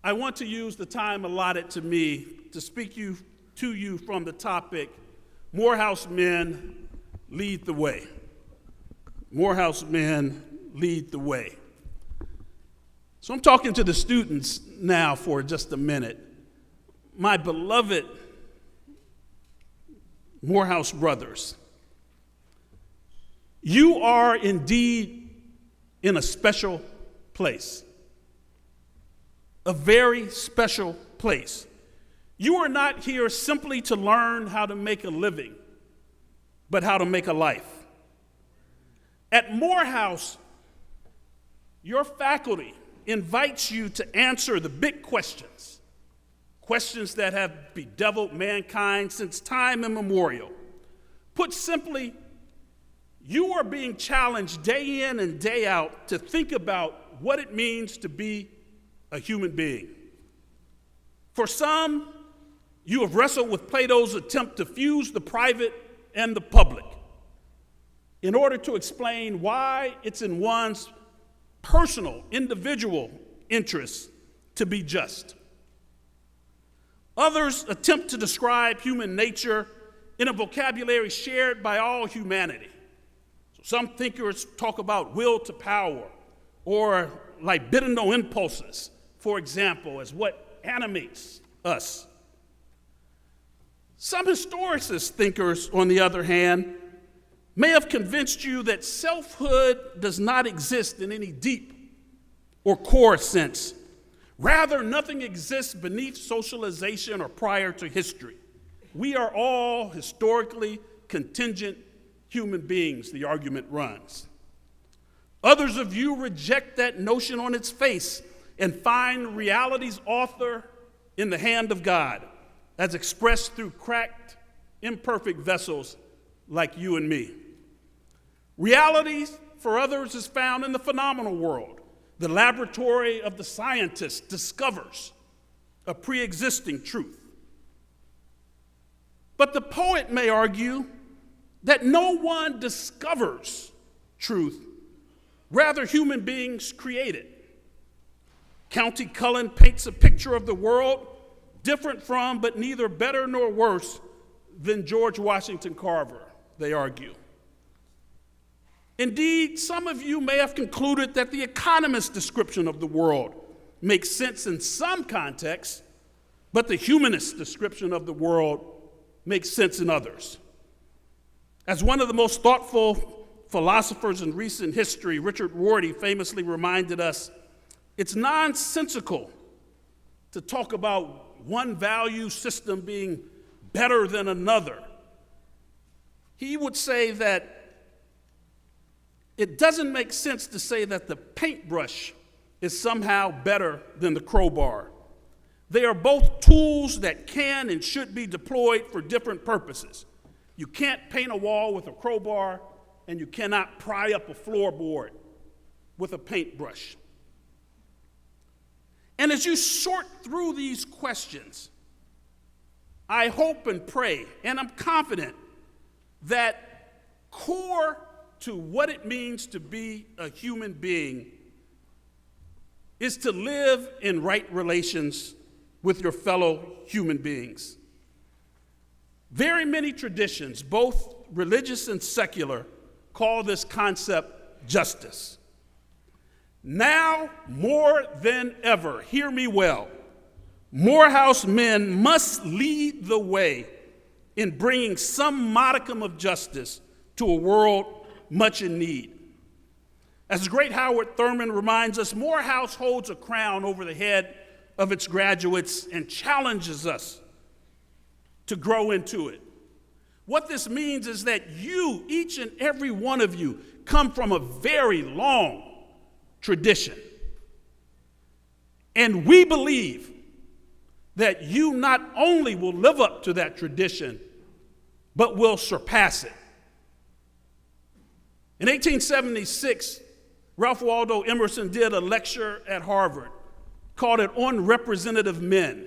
S7: I want to use the time allotted to me to speak to you from the topic, Morehouse Men Lead the Way. Morehouse Men Lead the Way. So I'm talking to the students now for just a minute. My beloved Morehouse brothers, you are indeed in a special place, a very special place. You are not here simply to learn how to make a living, but how to make a life. At Morehouse, your faculty invites you to answer the big questions, questions that have bedeviled mankind since time immemorial. Put simply, you are being challenged day in and day out to think about what it means to be a human being. For some, you have wrestled with Plato's attempt to fuse the private and the public in order to explain why it's in one's personal, individual interests to be just. Others attempt to describe human nature in a vocabulary shared by all humanity. So some thinkers talk about will to power or libidinal impulses, for example, as what animates us. Some historicist thinkers, on the other hand, may have convinced you that selfhood does not exist in any deep or core sense. Rather, nothing exists beneath socialization or prior to history. We are all historically contingent human beings, the argument runs. Others of you reject that notion on its face and find reality's author in the hand of God, as expressed through cracked, imperfect vessels like you and me. Reality, for others, is found in the phenomenal world. The laboratory of the scientist discovers a pre-existing truth. But the poet may argue that no one discovers truth, rather human beings create it. County Cullen paints a picture of the world different from, but neither better nor worse than George Washington Carver, they argue. Indeed, some of you may have concluded that the economist's description of the world makes sense in some contexts, but the humanist's description of the world makes sense in others. As one of the most thoughtful philosophers in recent history, Richard Rorty, famously reminded us, it's nonsensical to talk about one value system being better than another. He would say that it doesn't make sense to say that the paintbrush is somehow better than the crowbar. They are both tools that can and should be deployed for different purposes. You can't paint a wall with a crowbar, and you cannot pry up a floorboard with a paintbrush. And as you sort through these questions, I hope and pray, and I'm confident, that core to what it means to be a human being is to live in right relations with your fellow human beings. Very many traditions, both religious and secular, call this concept justice. Now more than ever, hear me well, Morehouse men must lead the way in bringing some modicum of justice to a world much in need. As the great Howard Thurman reminds us, Morehouse holds a crown over the head of its graduates and challenges us to grow into it. What this means is that you, each and every one of you, come from a very long tradition. And we believe that you not only will live up to that tradition, but will surpass it. In 1876, Ralph Waldo Emerson did a lecture at Harvard, called it On Representative Men.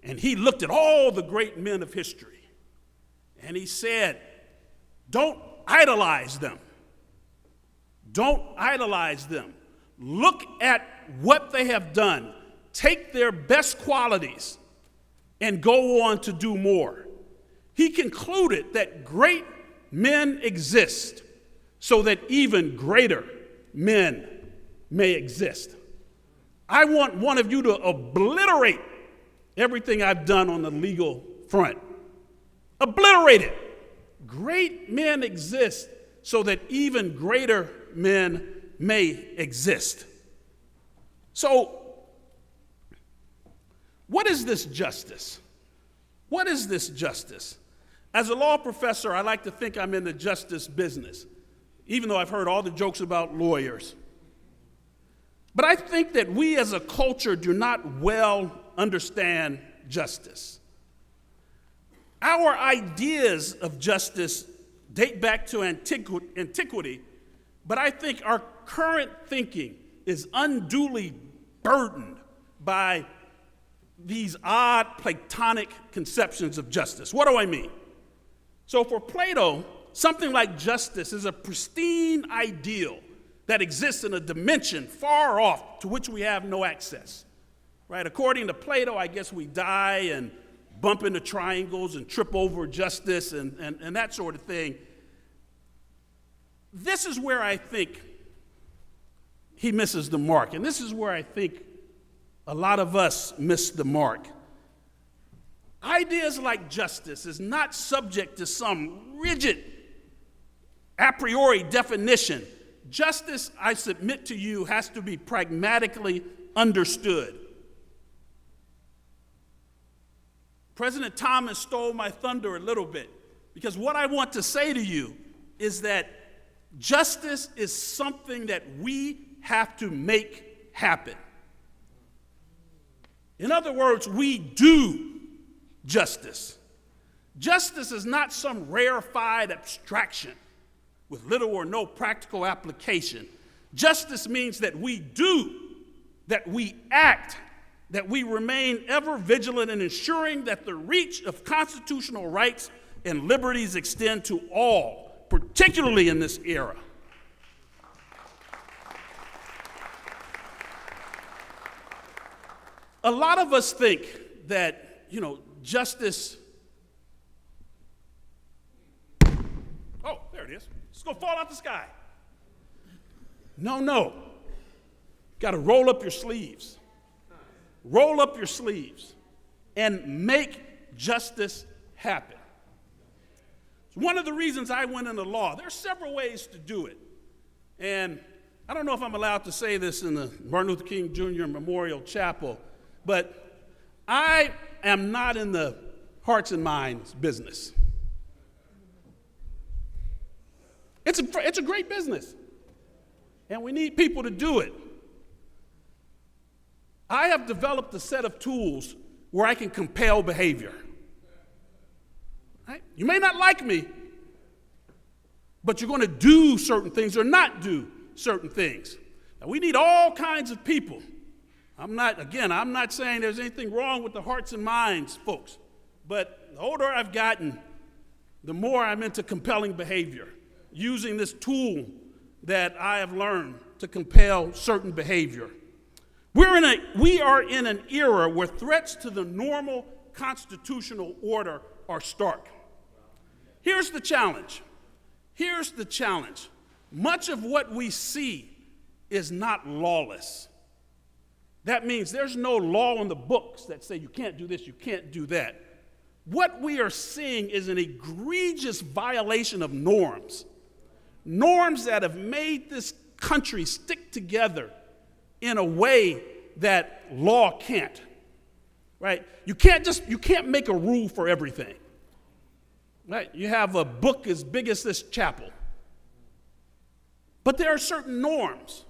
S7: And he looked at all the great men of history, and he said, Don't idolize them. Don't idolize them. Look at what they have done. Take their best qualities and go on to do more. He concluded that great men exist so that even greater men may exist. I want one of you to obliterate everything I've done on the legal front. Obliterate it. Great men exist so that even greater men may exist. So, what is this justice? What is this justice? As a law professor, I like to think I'm in the justice business, even though I've heard all the jokes about lawyers. But I think that we as a culture do not well understand justice. Our ideas of justice date back to antiquity, but I think our current thinking is unduly burdened by these odd Platonic conceptions of justice. What do I mean? So for Plato, something like justice is a pristine ideal that exists in a dimension far off to which we have no access. Right? According to Plato, I guess we die and bump into triangles and trip over justice and that sort of thing. This is where I think he misses the mark, and this is where I think a lot of us miss the mark. Ideas like justice is not subject to some rigid a priori definition. Justice, I submit to you, has to be pragmatically understood. President Thomas stole my thunder a little bit, because what I want to say to you is that justice is something that we have to make happen. In other words, we do justice. Justice is not some rarefied abstraction with little or no practical application. Justice means that we do, that we act, that we remain ever vigilant in ensuring that the reach of constitutional rights and liberties extend to all, particularly in this era. A lot of us think that, justice. Oh, there it is. It's going to fall out the sky. No. Got to roll up your sleeves. Roll up your sleeves and make justice happen. It's one of the reasons I went into law. There are several ways to do it. And I don't know if I'm allowed to say this in the Martin Luther King Jr. Memorial Chapel, but I am not in the hearts and minds business. It's a great business, and we need people to do it. I have developed a set of tools where I can compel behavior. Right? You may not like me, but you're going to do certain things or not do certain things. Now, we need all kinds of people. I'm not saying there's anything wrong with the hearts and minds, folks, but the older I've gotten, the more I'm into compelling behavior, using this tool that I have learned to compel certain behavior. We are in an era where threats to the normal constitutional order are stark. Here's the challenge. Much of what we see is not lawless. That means there's no law in the books that say you can't do this, you can't do that. What we are seeing is an egregious violation of norms that have made this country stick together in a way that law can't, right? You can't make a rule for everything, right? You have a book as big as this chapel. But there are certain norms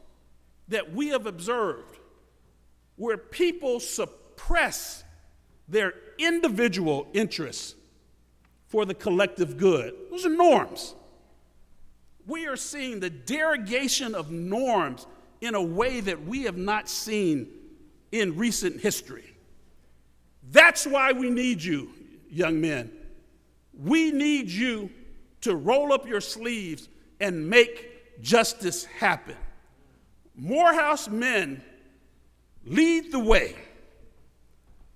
S7: that we have observed where people suppress their individual interests for the collective good. Those are norms. We are seeing the derogation of norms in a way that we have not seen in recent history. That's why we need you, young men. We need you to roll up your sleeves and make justice happen. Morehouse men lead the way.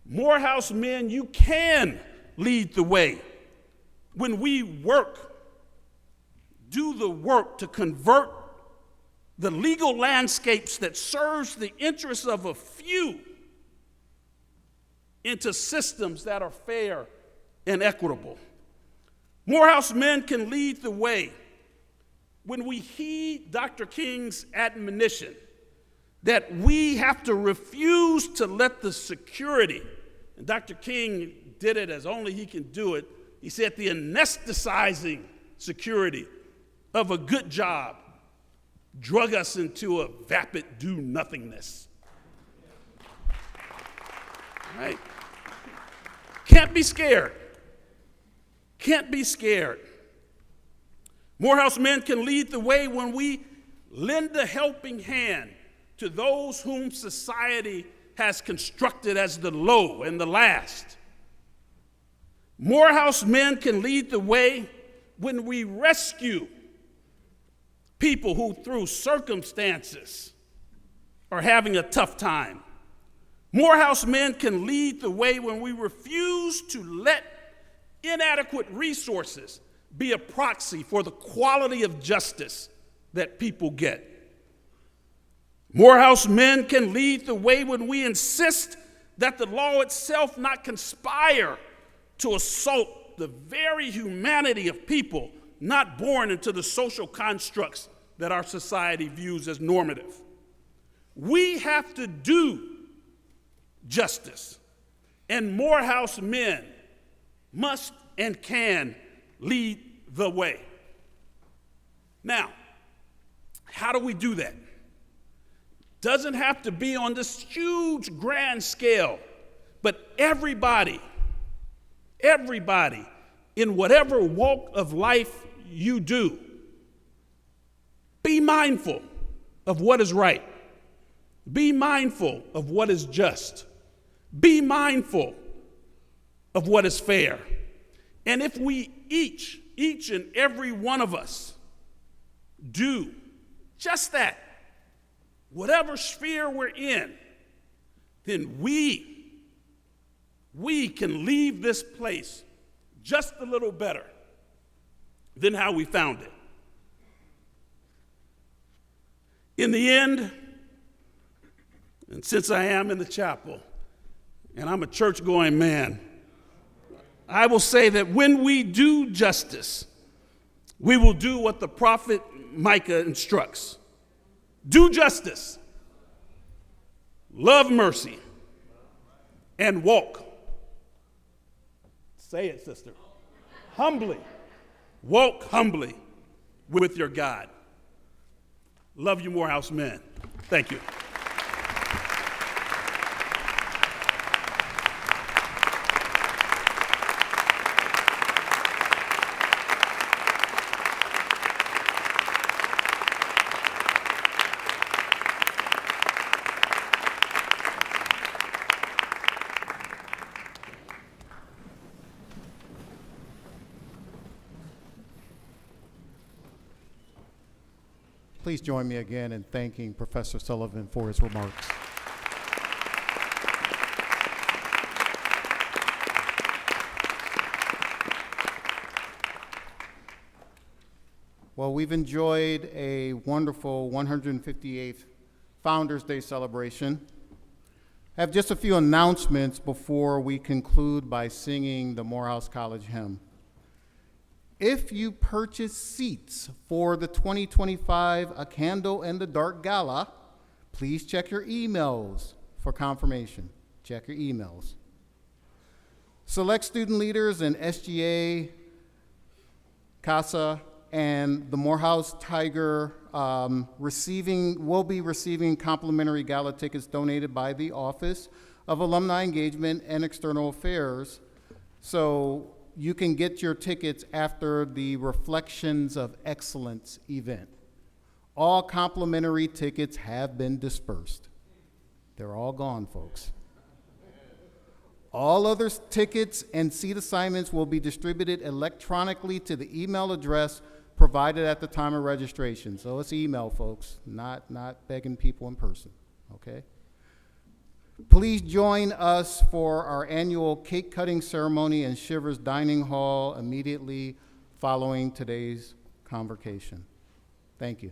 S7: Morehouse men, you can lead the way when we do the work to convert the legal landscapes that serves the interests of a few into systems that are fair and equitable. Morehouse men can lead the way when we heed Dr. King's admonition that we have to refuse to let the security, and Dr. King did it as only he can do it. He said the anesthetizing security of a good job drug us into a vapid do-nothingness. Right? Can't be scared. Can't be scared. Morehouse men can lead the way when we lend a helping hand to those whom society has constructed as the low and the last. Morehouse men can lead the way when we rescue people who, through circumstances, are having a tough time. Morehouse men can lead the way when we refuse to let inadequate resources be a proxy for the quality of justice that people get. Morehouse men can lead the way when we insist that the law itself not conspire to assault the very humanity of people not born into the social constructs that our society views as normative. We have to do justice, and Morehouse men must and can lead the way. Now, how do we do that? Doesn't have to be on this huge grand scale, but everybody in whatever walk of life you do, be mindful of what is right. Be mindful of what is just. Be mindful of what is fair. And if we each and every one of us do just that, whatever sphere we're in, then we can leave this place just a little better than how we found it. In the end, and since I am in the chapel, and I'm a church-going man, I will say that when we do justice, we will do what the prophet Micah instructs. Do justice, love mercy, and walk. Say it, sister. Humbly. Walk humbly with your God. Love you, Morehouse men. Thank you.
S1: Please join me again in thanking Professor Sullivan for his remarks. Well, we've enjoyed a wonderful 158th Founder's Day celebration. I have just a few announcements before we conclude by singing the Morehouse College hymn. If you purchase seats for the 2025 A Candle in the Dark Gala, please check your emails for confirmation. Check your emails. Select student leaders in SGA, CASA, and the Morehouse Tiger will be receiving complimentary gala tickets donated by the Office of Alumni Engagement and External Affairs. So you can get your tickets after the Reflections of Excellence event. All complimentary tickets have been dispersed. They're all gone, folks. All other tickets and seat assignments will be distributed electronically to the email address provided at the time of registration. So it's email, folks, not begging people in person, okay? Please join us for our annual cake cutting ceremony in Shivers Dining Hall immediately following today's convocation. Thank you.